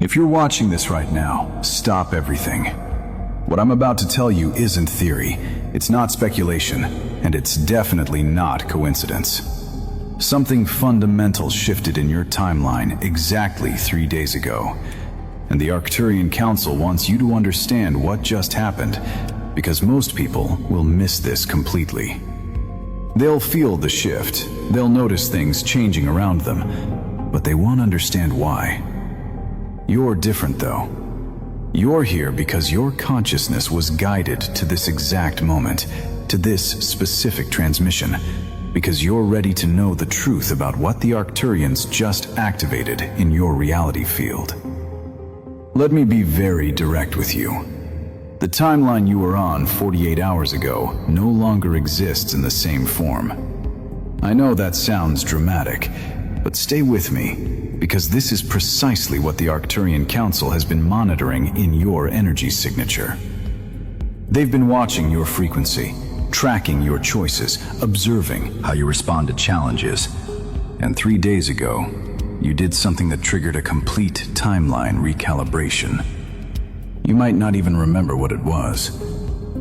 If you're watching this right now, stop everything. What I'm about to tell you isn't theory, it's not speculation, and it's definitely not coincidence. Something fundamental shifted in your timeline exactly 3 days ago, and the Arcturian Council wants you to understand what just happened, because most people will miss this completely. They'll feel the shift, they'll notice things changing around them, but they won't understand why. You're different though. You're here because your consciousness was guided to this exact moment, to this specific transmission, because you're ready to know the truth about what the Arcturians just activated in your reality field. Let me be very direct with you. The timeline you were on 48 hours ago no longer exists in the same form. I know that sounds dramatic, but stay with me, because this is precisely what the Arcturian Council has been monitoring in your energy signature. They've been watching your frequency, tracking your choices, observing how you respond to challenges. And 3 days ago, you did something that triggered a complete timeline recalibration. You might not even remember what it was.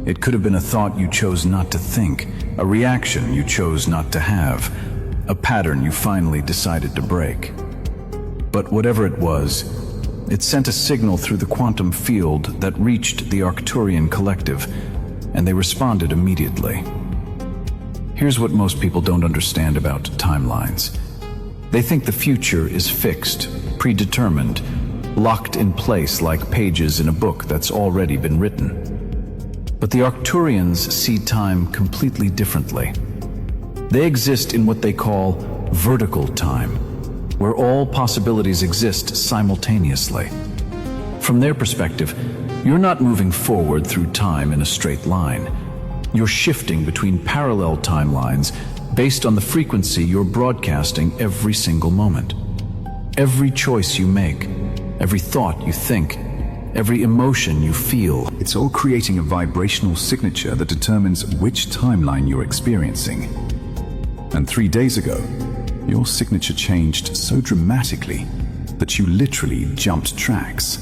It could have been a thought you chose not to think, a reaction you chose not to have, a pattern you finally decided to break. But whatever it was, it sent a signal through the quantum field that reached the Arcturian collective, and they responded immediately. Here's what most people don't understand about timelines. They think the future is fixed, predetermined, locked in place like pages in a book that's already been written. But the Arcturians see time completely differently. They exist in what they call vertical time, where all possibilities exist simultaneously. From their perspective, you're not moving forward through time in a straight line. You're shifting between parallel timelines based on the frequency you're broadcasting every single moment. Every choice you make, every thought you think, every emotion you feel, it's all creating a vibrational signature that determines which timeline you're experiencing. And 3 days ago, your signature changed so dramatically that you literally jumped tracks.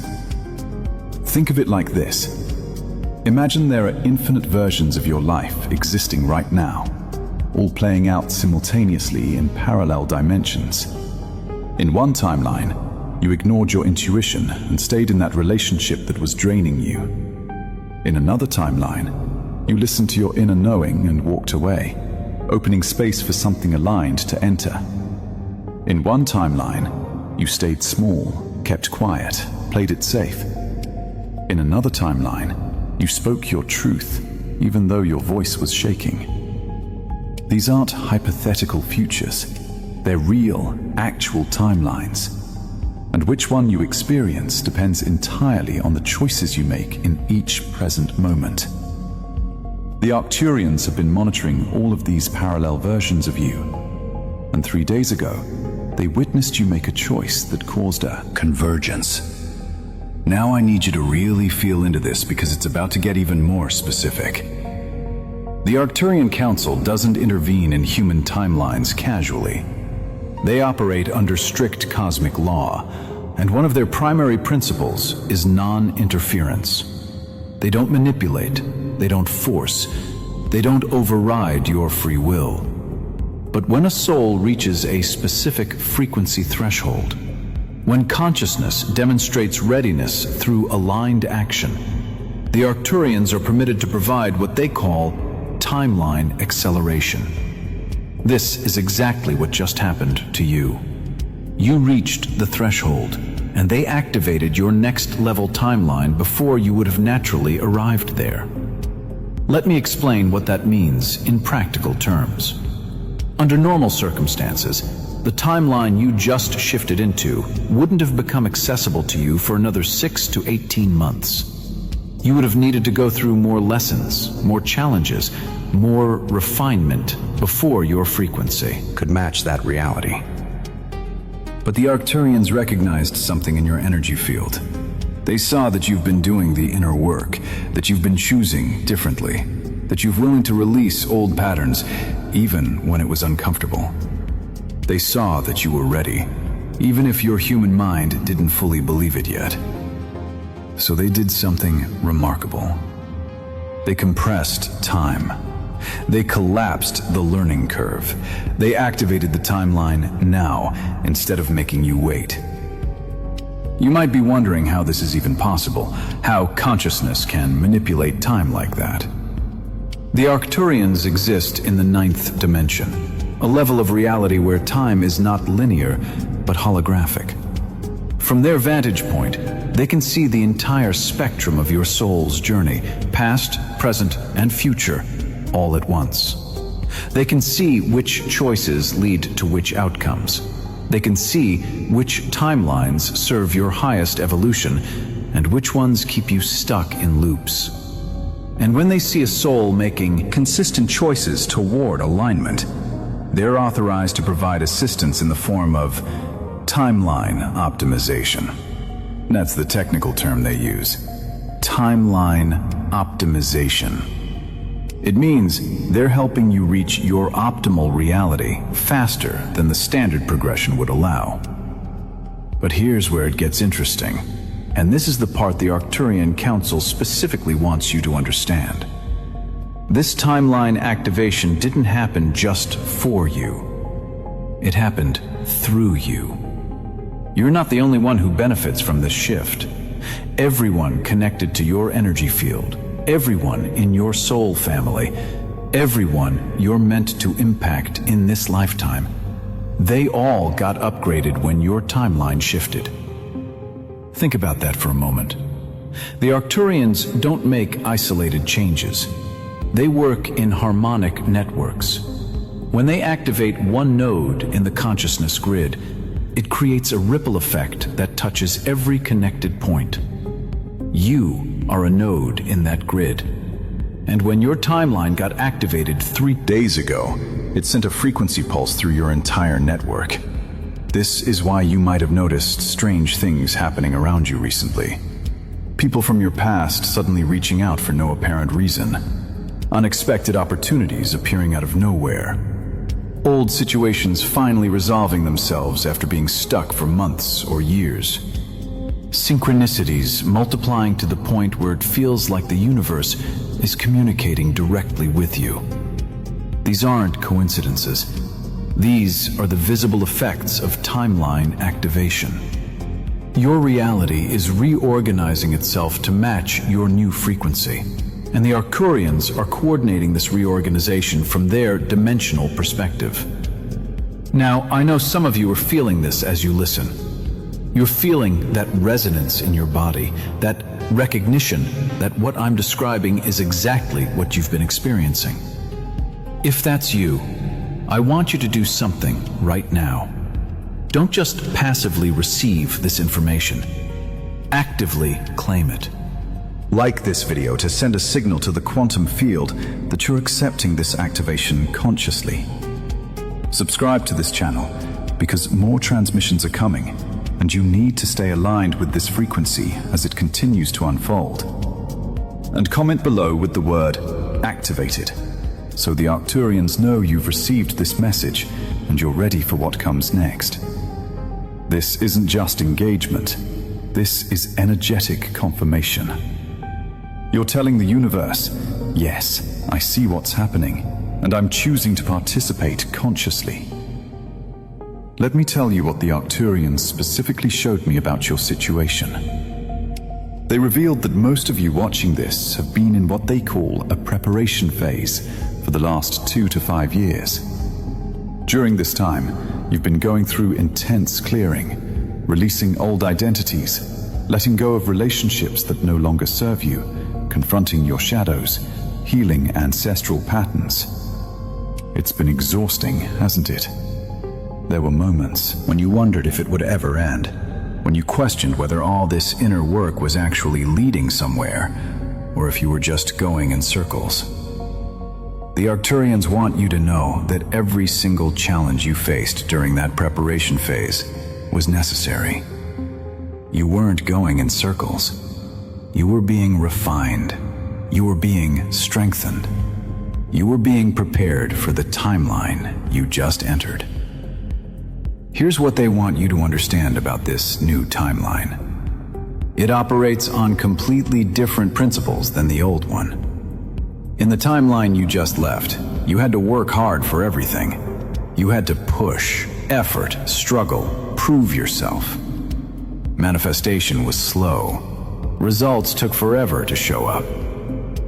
Think of it like this. Imagine there are infinite versions of your life existing right now, all playing out simultaneously in parallel dimensions. In one timeline, you ignored your intuition and stayed in that relationship that was draining you. In another timeline, you listened to your inner knowing and walked away, opening space for something aligned to enter. In one timeline, you stayed small, kept quiet, played it safe. In another timeline, you spoke your truth, even though your voice was shaking. These aren't hypothetical futures. They're real, actual timelines. And which one you experience depends entirely on the choices you make in each present moment. The Arcturians have been monitoring all of these parallel versions of you, and 3 days ago, they witnessed you make a choice that caused a convergence. Now I need you to really feel into this because it's about to get even more specific. The Arcturian Council doesn't intervene in human timelines casually. They operate under strict cosmic law, and one of their primary principles is non-interference. They don't manipulate, they don't force, they don't override your free will. But when a soul reaches a specific frequency threshold, when consciousness demonstrates readiness through aligned action, the Arcturians are permitted to provide what they call timeline acceleration. This is exactly what just happened to you. You reached the threshold, and they activated your next level timeline before you would have naturally arrived there. Let me explain what that means in practical terms. Under normal circumstances, the timeline you just shifted into wouldn't have become accessible to you for another 6 to 18 months. You would have needed to go through more lessons, more challenges, more refinement before your frequency could match that reality. But the Arcturians recognized something in your energy field. They saw that you've been doing the inner work, that you've been choosing differently, that you've willing to release old patterns, even when it was uncomfortable. They saw that you were ready, even if your human mind didn't fully believe it yet. So they did something remarkable. They compressed time. They collapsed the learning curve. They activated the timeline now instead of making you wait. You might be wondering how this is even possible, how consciousness can manipulate time like that. The Arcturians exist in the 9th dimension, a level of reality where time is not linear, but holographic. From their vantage point, they can see the entire spectrum of your soul's journey, past, present, and future, all at once. They can see which choices lead to which outcomes. They can see which timelines serve your highest evolution and which ones keep you stuck in loops. And when they see a soul making consistent choices toward alignment, they're authorized to provide assistance in the form of timeline optimization. That's the technical term they use. Timeline optimization. It means they're helping you reach your optimal reality faster than the standard progression would allow. But here's where it gets interesting, and this is the part the Arcturian Council specifically wants you to understand. This timeline activation didn't happen just for you. It happened through you. You're not the only one who benefits from this shift. Everyone connected to your energy field, everyone in your soul family, everyone you're meant to impact in this lifetime, they all got upgraded when your timeline shifted. Think about that for a moment. The Arcturians don't make isolated changes. They work in harmonic networks. When they activate one node in the consciousness grid, it creates a ripple effect that touches every connected point. You are a node in that grid. And when your timeline got activated 3 days ago, it sent a frequency pulse through your entire network. This is why you might have noticed strange things happening around you recently. People from your past suddenly reaching out for no apparent reason. Unexpected opportunities appearing out of nowhere. Old situations finally resolving themselves after being stuck for months or years. Synchronicities multiplying to the point where it feels like the universe is communicating directly with you. These aren't coincidences. These are the visible effects of timeline activation. Your reality is reorganizing itself to match your new frequency, and the Arcturians are coordinating this reorganization from their dimensional perspective. Now, I know some of you are feeling this as you listen. You're feeling that resonance in your body, that recognition that what I'm describing is exactly what you've been experiencing. If that's you, I want you to do something right now. Don't just passively receive this information. Actively claim it. Like this video to send a signal to the quantum field that you're accepting this activation consciously. Subscribe to this channel because more transmissions are coming, and you need to stay aligned with this frequency as it continues to unfold. And comment below with the word activated, so the Arcturians know you've received this message and you're ready for what comes next. This isn't just engagement, this is energetic confirmation. You're telling the universe, yes, I see what's happening, and I'm choosing to participate consciously. Let me tell you what the Arcturians specifically showed me about your situation. They revealed that most of you watching this have been in what they call a preparation phase for the last 2 to 5 years. During this time, you've been going through intense clearing, releasing old identities, letting go of relationships that no longer serve you, confronting your shadows, healing ancestral patterns. It's been exhausting, hasn't it? There were moments when you wondered if it would ever end, when you questioned whether all this inner work was actually leading somewhere, or if you were just going in circles. The Arcturians want you to know that every single challenge you faced during that preparation phase was necessary. You weren't going in circles. You were being refined. You were being strengthened. You were being prepared for the timeline you just entered. Here's what they want you to understand about this new timeline. It operates on completely different principles than the old one. In the timeline you just left, you had to work hard for everything. You had to push, effort, struggle, prove yourself. Manifestation was slow. Results took forever to show up.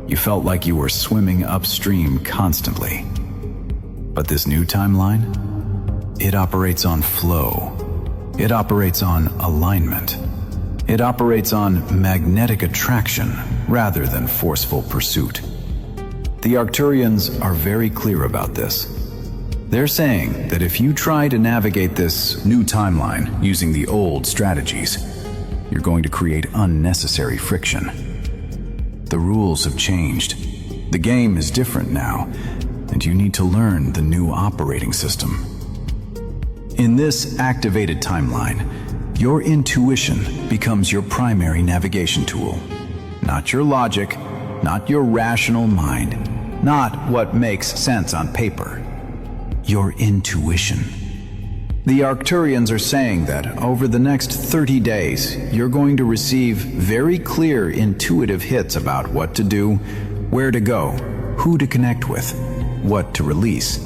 You felt like you were swimming upstream constantly. But this new timeline? It operates on flow. It operates on alignment. It operates on magnetic attraction rather than forceful pursuit. The Arcturians are very clear about this. They're saying that if you try to navigate this new timeline using the old strategies, you're going to create unnecessary friction. The rules have changed. The game is different now, and you need to learn the new operating system. In this activated timeline, your intuition becomes your primary navigation tool. Not your logic, not your rational mind, not what makes sense on paper. Your intuition. The Arcturians are saying that over the next 30 days, you're going to receive very clear intuitive hits about what to do, where to go, who to connect with, what to release.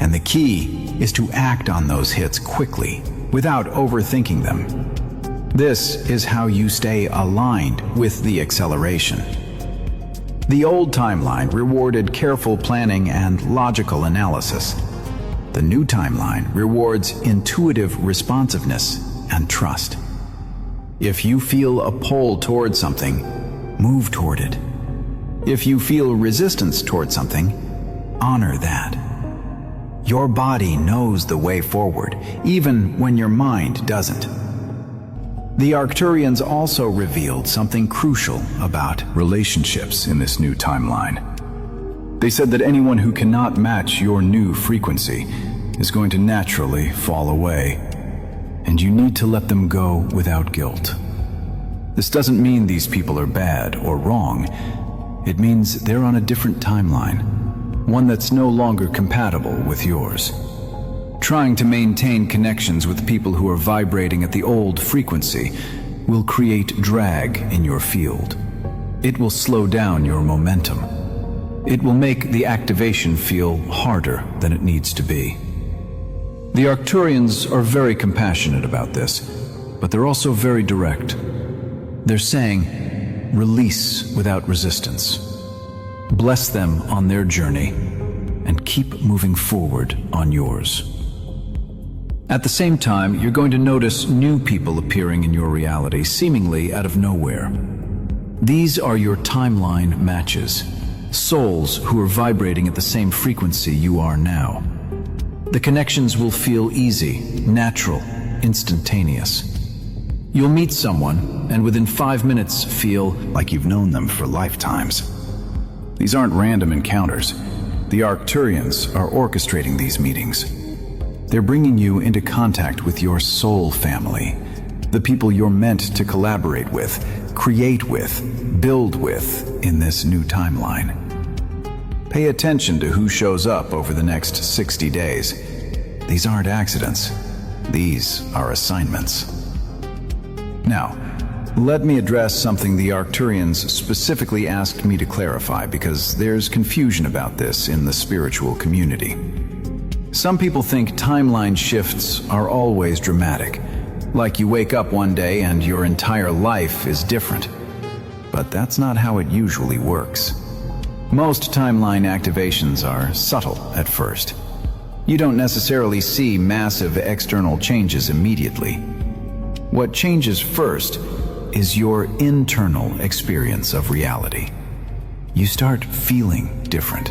And the key is to act on those hits quickly, without overthinking them. This is how you stay aligned with the acceleration. The old timeline rewarded careful planning and logical analysis. The new timeline rewards intuitive responsiveness and trust. If you feel a pull toward something, move toward it. If you feel resistance toward something, honor that. Your body knows the way forward, even when your mind doesn't. The Arcturians also revealed something crucial about relationships in this new timeline. They said that anyone who cannot match your new frequency is going to naturally fall away, and you need to let them go without guilt. This doesn't mean these people are bad or wrong. It means they're on a different timeline, one that's no longer compatible with yours. Trying to maintain connections with people who are vibrating at the old frequency will create drag in your field. It will slow down your momentum. It will make the activation feel harder than it needs to be. The Arcturians are very compassionate about this, but they're also very direct. They're saying, release without resistance. Bless them on their journey, and keep moving forward on yours. At the same time, you're going to notice new people appearing in your reality, seemingly out of nowhere. These are your timeline matches, souls who are vibrating at the same frequency you are now. The connections will feel easy, natural, instantaneous. You'll meet someone, and within 5 minutes feel like you've known them for lifetimes. These aren't random encounters. The Arcturians are orchestrating these meetings. They're bringing you into contact with your soul family, the people you're meant to collaborate with, create with, build with in this new timeline. Pay attention to who shows up over the next 60 days. These aren't accidents. These are assignments. Now, let me address something the Arcturians specifically asked me to clarify, because there's confusion about this in the spiritual community. Some people think timeline shifts are always dramatic, like you wake up one day and your entire life is different. But that's not how it usually works. Most timeline activations are subtle at first. You don't necessarily see massive external changes immediately. What changes first is your internal experience of reality. You start feeling different.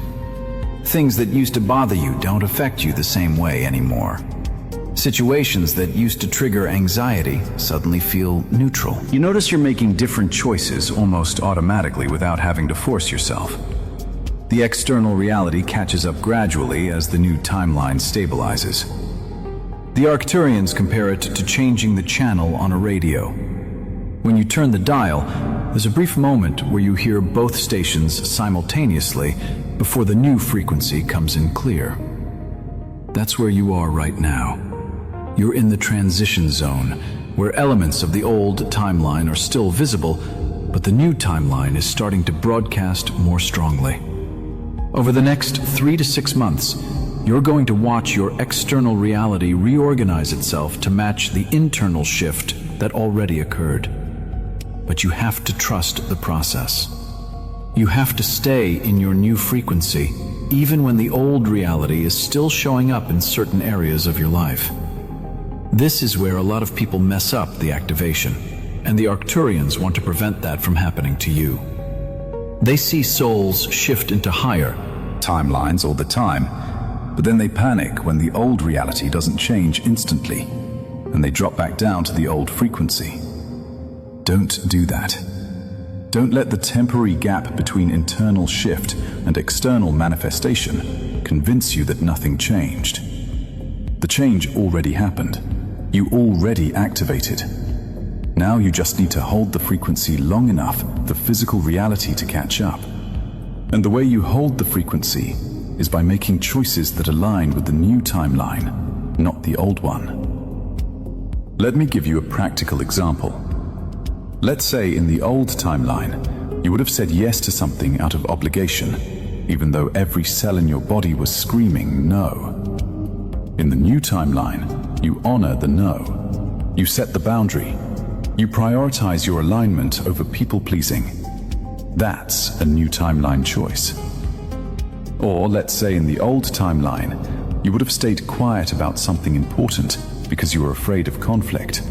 Things that used to bother you don't affect you the same way anymore. Situations that used to trigger anxiety suddenly feel neutral. You notice you're making different choices almost automatically without having to force yourself. The external reality catches up gradually as the new timeline stabilizes. The Arcturians compare it to changing the channel on a radio. When you turn the dial, there's a brief moment where you hear both stations simultaneously before the new frequency comes in clear. That's where you are right now. you're in the transition zone, where elements of the old timeline are still visible, but the new timeline is starting to broadcast more strongly. Over the next 3 to 6 months, you're going to watch your external reality reorganize itself to match the internal shift that already occurred. But you have to trust the process. You have to stay in your new frequency, even when the old reality is still showing up in certain areas of your life. This is where a lot of people mess up the activation, and the Arcturians want to prevent that from happening to you. They see souls shift into higher timelines all the time, but then they panic when the old reality doesn't change instantly, and they drop back down to the old frequency. Don't do that. Don't let the temporary gap between internal shift and external manifestation convince you that nothing changed. The change already happened. You already activated. Now you just need to hold the frequency long enough for the physical reality to catch up. And the way you hold the frequency is by making choices that align with the new timeline, not the old one. Let me give you a practical example. Let's say in the old timeline, you would have said yes to something out of obligation, even though every cell in your body was screaming no. In the new timeline, you honor the no. You set the boundary. You prioritize your alignment over people-pleasing. That's a new timeline choice. Or let's say in the old timeline, you would have stayed quiet about something important because you were afraid of conflict.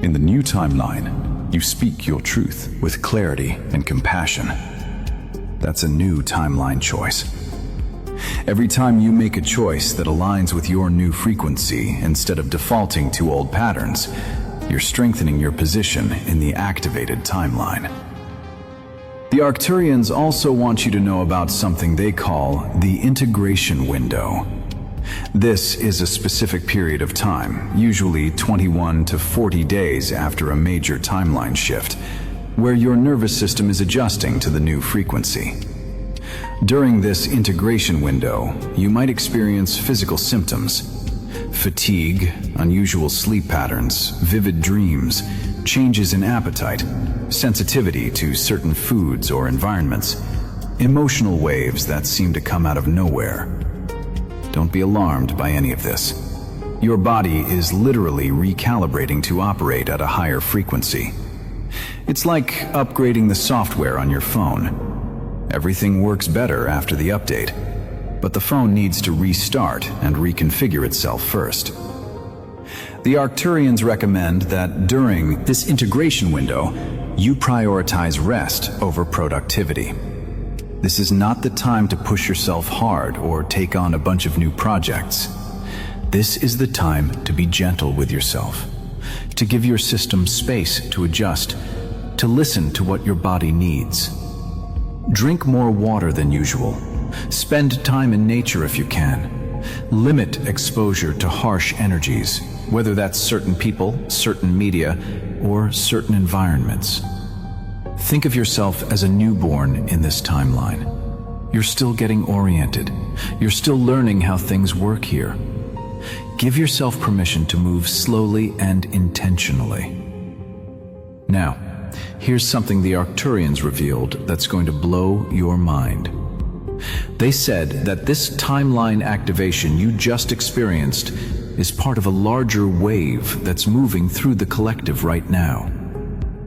In the new timeline, you speak your truth with clarity and compassion. That's a new timeline choice. Every time you make a choice that aligns with your new frequency instead of defaulting to old patterns, you're strengthening your position in the activated timeline. The Arcturians also want you to know about something they call the integration window. This is a specific period of time, usually 21 to 40 days after a major timeline shift, where your nervous system is adjusting to the new frequency. During this integration window, you might experience physical symptoms: fatigue, unusual sleep patterns, vivid dreams, changes in appetite, sensitivity to certain foods or environments, emotional waves that seem to come out of nowhere. Don't be alarmed by any of this. Your body is literally recalibrating to operate at a higher frequency. It's like upgrading the software on your phone. Everything works better after the update, but the phone needs to restart and reconfigure itself first. The Arcturians recommend that during this integration window, you prioritize rest over productivity. This is not the time to push yourself hard or take on a bunch of new projects. This is the time to be gentle with yourself, to give your system space to adjust, to listen to what your body needs. Drink more water than usual. Spend time in nature if you can. Limit exposure to harsh energies, whether that's certain people, certain media, or certain environments. Think of yourself as a newborn in this timeline. You're still getting oriented. You're still learning how things work here. Give yourself permission to move slowly and intentionally. Now, here's something the Arcturians revealed that's going to blow your mind. They said that this timeline activation you just experienced is part of a larger wave that's moving through the collective right now.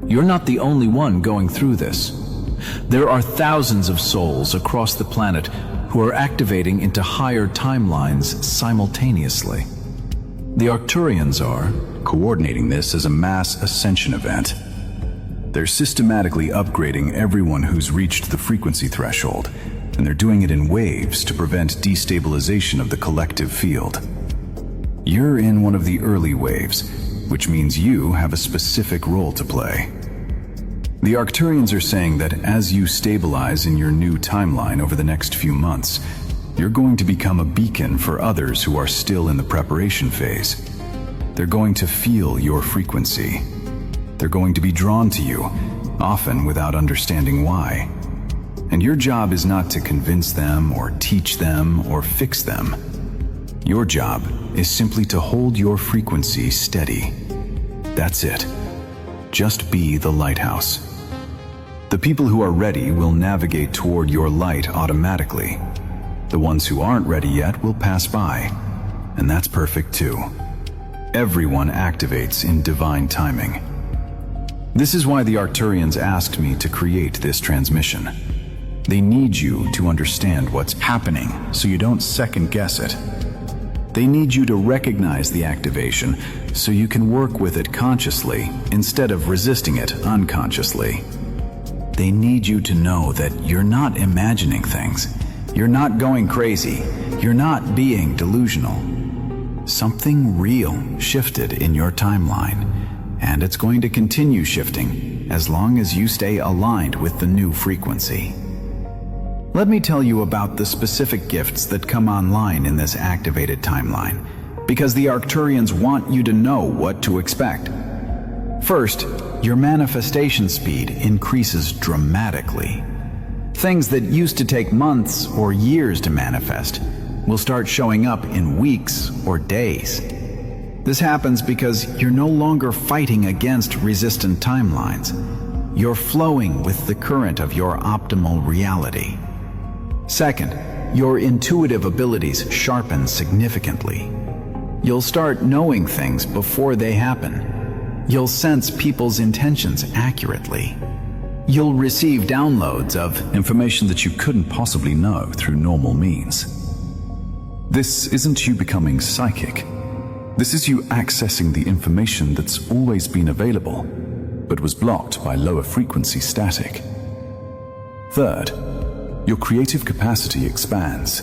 You're not the only one going through this. There are thousands of souls across the planet who are activating into higher timelines simultaneously. The Arcturians are coordinating this as a mass ascension event. They're systematically upgrading everyone who's reached the frequency threshold, and they're doing it in waves to prevent destabilization of the collective field. You're in one of the early waves, which means you have a specific role to play. The Arcturians are saying that as you stabilize in your new timeline over the next few months, you're going to become a beacon for others who are still in the preparation phase. They're going to feel your frequency. They're going to be drawn to you, often without understanding why. And your job is not to convince them or teach them or fix them. Your job is simply to hold your frequency steady. That's it. Just be the lighthouse. The people who are ready will navigate toward your light automatically. The ones who aren't ready yet will pass by, and that's perfect too. Everyone activates in divine timing. This is why the Arcturians asked me to create this transmission. They need you to understand what's happening so you don't second guess it. They need you to recognize the activation so you can work with it consciously instead of resisting it unconsciously. They need you to know that you're not imagining things. You're not going crazy. You're not being delusional. Something real shifted in your timeline, and it's going to continue shifting as long as you stay aligned with the new frequency. Let me tell you about the specific gifts that come online in this activated timeline, because the Arcturians want you to know what to expect. First, your manifestation speed increases dramatically. Things that used to take months or years to manifest will start showing up in weeks or days. This happens because you're no longer fighting against resistant timelines. You're flowing with the current of your optimal reality. Second, your intuitive abilities sharpen significantly. You'll start knowing things before they happen. You'll sense people's intentions accurately. You'll receive downloads of information that you couldn't possibly know through normal means. This isn't you becoming psychic. This is you accessing the information that's always been available, but was blocked by lower frequency static. Third, your creative capacity expands.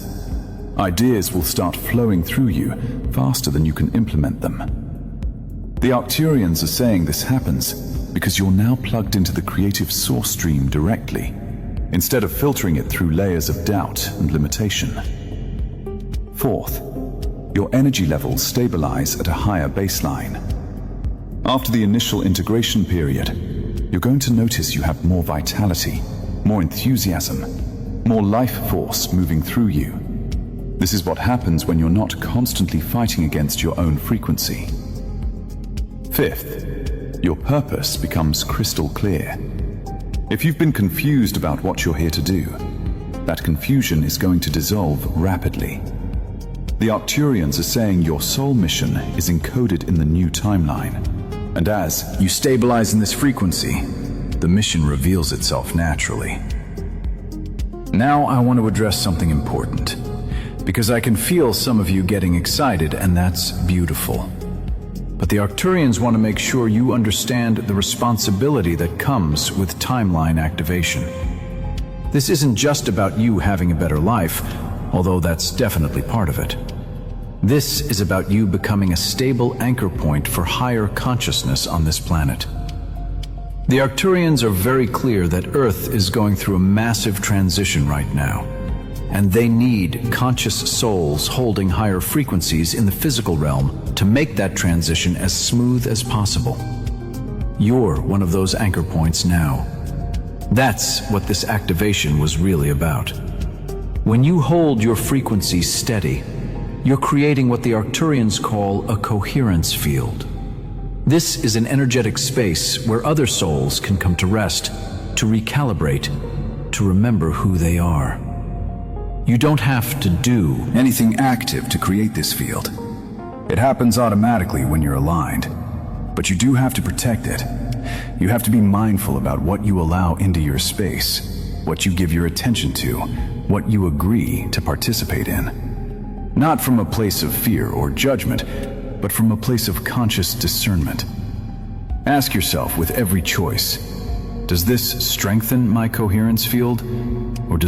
Ideas will start flowing through you faster than you can implement them. The Arcturians are saying this happens because you're now plugged into the creative source stream directly, instead of filtering it through layers of doubt and limitation. Fourth, your energy levels stabilize at a higher baseline. After the initial integration period, you're going to notice you have more vitality, more enthusiasm, more life force moving through you. This is what happens when you're not constantly fighting against your own frequency. Fifth, your purpose becomes crystal clear. If you've been confused about what you're here to do, that confusion is going to dissolve rapidly. The Arcturians are saying your soul mission is encoded in the new timeline, and as you stabilize in this frequency, the mission reveals itself naturally. Now I want to address something important, because I can feel some of you getting excited, and that's beautiful. But the Arcturians want to make sure you understand the responsibility that comes with timeline activation. This isn't just about you having a better life, although that's definitely part of it. This is about you becoming a stable anchor point for higher consciousness on this planet. The Arcturians are very clear that Earth is going through a massive transition right now, and they need conscious souls holding higher frequencies in the physical realm to make that transition as smooth as possible. You're one of those anchor points now. That's what this activation was really about. When you hold your frequency steady, you're creating what the Arcturians call a coherence field. This is an energetic space where other souls can come to rest, to recalibrate, to remember who they are. You don't have to do anything active to create this field. It happens automatically when you're aligned, but you do have to protect it. You have to be mindful about what you allow into your space, what you give your attention to, what you agree to participate in. Not from a place of fear or judgment, but from a place of conscious discernment. Ask yourself with every choice, does this strengthen my coherence field, or does